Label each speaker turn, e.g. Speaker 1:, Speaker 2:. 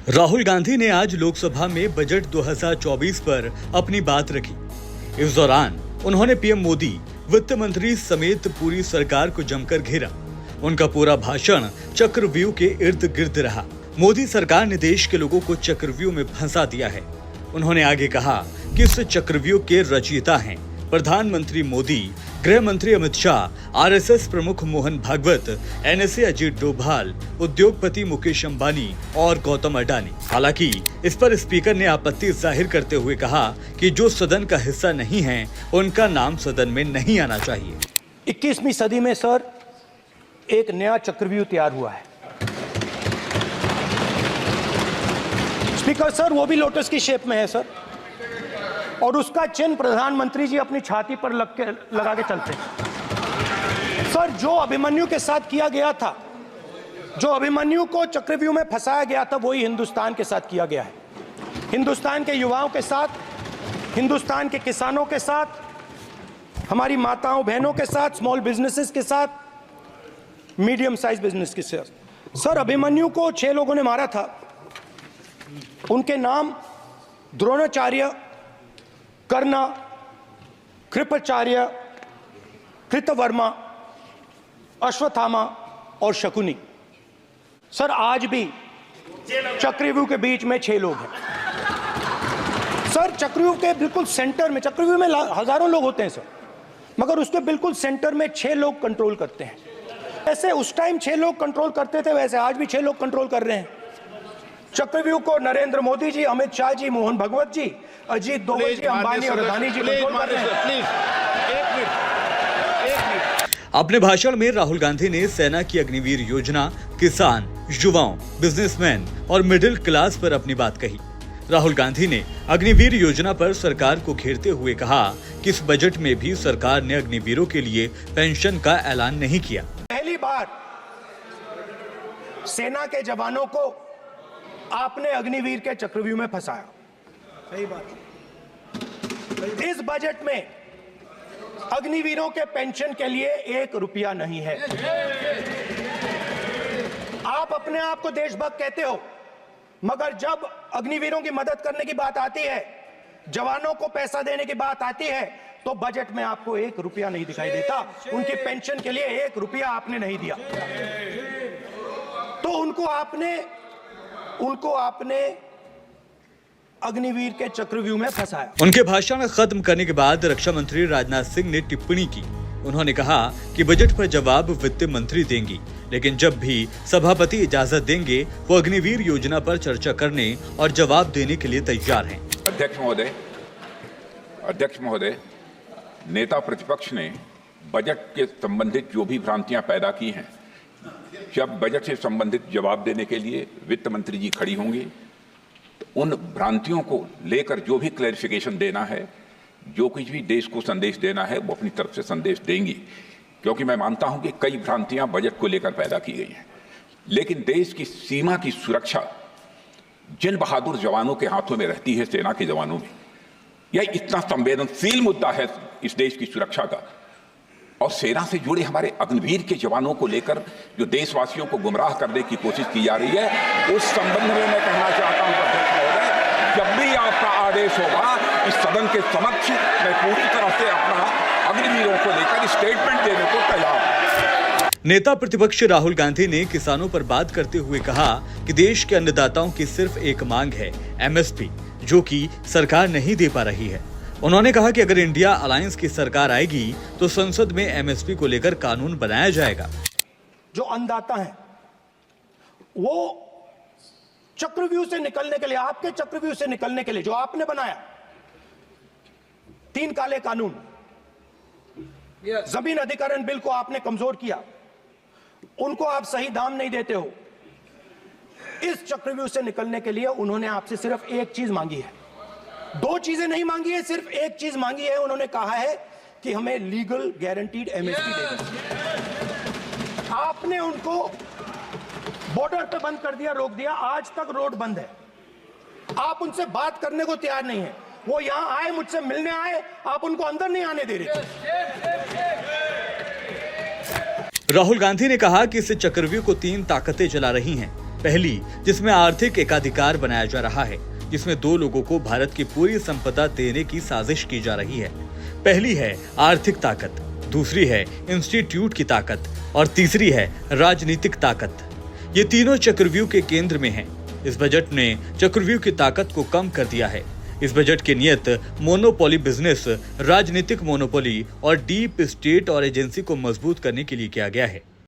Speaker 1: राहुल गांधी ने आज लोकसभा में बजट 2024 पर अपनी बात रखी। इस दौरान उन्होंने पीएम मोदी, वित्त मंत्री समेत पूरी सरकार को जमकर घेरा। उनका पूरा भाषण चक्रव्यूह के इर्द गिर्द रहा। मोदी सरकार ने देश के लोगों को चक्रव्यूह में फंसा दिया है। उन्होंने आगे कहा कि इस चक्रव्यूह के रचयिता हैं प्रधानमंत्री मोदी, गृह मंत्री अमित शाह, आरएसएस प्रमुख मोहन भागवत, एनएसए अजीत डोभाल, उद्योगपति मुकेश अंबानी और गौतम अडानी। हालांकि इस पर स्पीकर ने आपत्ति जाहिर करते हुए कहा कि जो सदन का हिस्सा नहीं है उनका नाम सदन में नहीं आना चाहिए।
Speaker 2: 21वीं सदी में सर एक नया चक्रव्यूह तैयार हुआ है स्पीकर सर, वो भी लोटस की शेप में है सर, और उसका चिन्ह प्रधानमंत्री जी अपनी छाती पर लगा के चलते हैं। सर, जो अभिमन्यु के साथ किया गया था, जो अभिमन्यु को चक्रव्यूह में फंसाया गया था, वही हिंदुस्तान के साथ किया गया है। हिंदुस्तान के युवाओं के साथ, हिंदुस्तान के किसानों के साथ, हमारी माताओं बहनों के साथ, स्मॉल बिजनेसेस के साथ, मीडियम साइज बिजनेस के साथ। सर, अभिमन्यु को 6 लोगों ने मारा था। उनके नाम द्रोणाचार्य, कर्ण, कृपाचार्य, कृतवर्मा, अश्वत्थामा और शकुनी। सर, आज भी चक्रव्यूह के बीच में 6 लोग हैं। सर, चक्रव्यूह के बिल्कुल सेंटर में, चक्रव्यूह में हजारों लोग होते हैं सर, मगर उसके बिल्कुल सेंटर में 6 लोग कंट्रोल करते हैं। ऐसे उस टाइम 6 लोग कंट्रोल करते थे, वैसे आज भी 6 लोग कंट्रोल कर रहे हैं। चक्रव्यूह को नरेंद्र मोदी जी, अमित शाह जी, मोहन भागवत जी, अजीत डोभाल जी, अंबानी और अडानी जी कंट्रोल कर रहे हैं।
Speaker 1: अपने भाषण में राहुल गांधी ने सेना की अग्निवीर योजना, किसान, युवाओं, बिजनेसमैन और मिडिल क्लास पर अपनी बात कही। राहुल गांधी ने अग्निवीर योजना पर सरकार को घेरते हुए कहा कि इस बजट में भी सरकार ने अग्निवीरों के लिए पेंशन का ऐलान नहीं किया।
Speaker 2: पहली बार सेना के जवानों को आपने अग्निवीर के चक्रव्यूह में फंसाया। सही बात। इस बजट में अग्निवीरों के पेंशन के लिए 1 रुपया नहीं है। आप अपने आप को देशभक्त कहते हो, मगर जब अग्निवीरों की मदद करने की बात आती है, जवानों को पैसा देने की बात आती है, तो बजट में आपको 1 रुपया नहीं दिखाई देता। उनकी पेंशन के लिए 1 रुपया आपने नहीं दिया। तो उनको आपने अग्निवीर के चक्रव्यूह में फंसाया।
Speaker 1: उनके भाषण खत्म करने के बाद रक्षा मंत्री राजनाथ सिंह ने टिप्पणी की। उन्होंने कहा कि बजट पर जवाब वित्त मंत्री देंगी, लेकिन जब भी सभापति इजाजत देंगे वो अग्निवीर योजना पर चर्चा करने और जवाब देने के लिए तैयार हैं।
Speaker 3: अध्यक्ष महोदय, नेता प्रतिपक्ष ने बजट के संबंधित जो भी भ्रांतियां पैदा की हैं, जब बजट से संबंधित जवाब देने के लिए वित्त मंत्री जी खड़ी होंगी तो उन भ्रांतियों को लेकर जो भी क्लैरिफिकेशन देना है, जो कुछ भी देश को संदेश देना है, वो अपनी तरफ से संदेश देंगी। क्योंकि मैं मानता हूं कि कई भ्रांतियां बजट को लेकर पैदा की गई हैं, लेकिन देश की सीमा की सुरक्षा जिन बहादुर जवानों के हाथों में रहती है, सेना के जवानों में, यह इतना संवेदनशील मुद्दा है इस देश की सुरक्षा का, और सेना से जुड़े हमारे अग्निवीर के जवानों को लेकर जो देशवासियों को गुमराह करने की कोशिश की जा रही है, उस संबंध में मैं कहना चाहता हूं अध्यक्ष महोदय, जब भी आपका आदेश होगा इस सदन के समक्ष मैं पूरी तरह से अपना अग्निवीरों को लेकर स्टेटमेंट देने को तैयार हूं।
Speaker 1: नेता प्रतिपक्ष राहुल गांधी ने किसानों पर बात करते हुए कहा कि देश के अन्नदाताओं की सिर्फ एक मांग है, एमएसपी, जो कि सरकार नहीं दे पा रही है। उन्होंने कहा कि अगर इंडिया अलायंस की सरकार आएगी तो संसद में एमएसपी को लेकर कानून बनाया जाएगा।
Speaker 2: जो अन्नदाता हैं वो चक्रव्यूह से निकलने के लिए, आपके चक्रव्यूह से निकलने के लिए जो आपने बनाया 3 काले कानून, जमीन अधिग्रहण बिल को आपने कमजोर किया, उनको आप सही दाम नहीं देते हो। इस चक्रव्यूह से निकलने के लिए उन्होंने आपसे सिर्फ एक चीज मांगी है, 2 चीजें नहीं मांगी है, सिर्फ एक चीज मांगी है। उन्होंने कहा है कि हमें लीगल गारंटीड एमएसपी देना। आपने उनको बॉर्डर पे बंद कर दिया, रोक दिया, आज तक रोड बंद है। आप उनसे बात करने को तैयार नहीं है। वो यहां आए, मुझसे मिलने आए, आप उनको अंदर नहीं आने दे रहे।
Speaker 1: राहुल गांधी ने कहा कि इस चक्रव्यूह को 3 ताकतें चला रही हैं। पहली, जिसमें आर्थिक एकाधिकार बनाया जा रहा है, जिसमें 2 लोगों को भारत की पूरी संपदा देने की साजिश की जा रही है। पहली है आर्थिक ताकत, दूसरी है इंस्टीट्यूट की ताकत और तीसरी है राजनीतिक ताकत। ये तीनों चक्रव्यूह के केंद्र में हैं। इस बजट ने चक्रव्यूह की ताकत को कम कर दिया है। इस बजट की नियत मोनोपोली बिजनेस, राजनीतिक मोनोपोली और डीप स्टेट और एजेंसी को मजबूत करने के लिए किया गया है।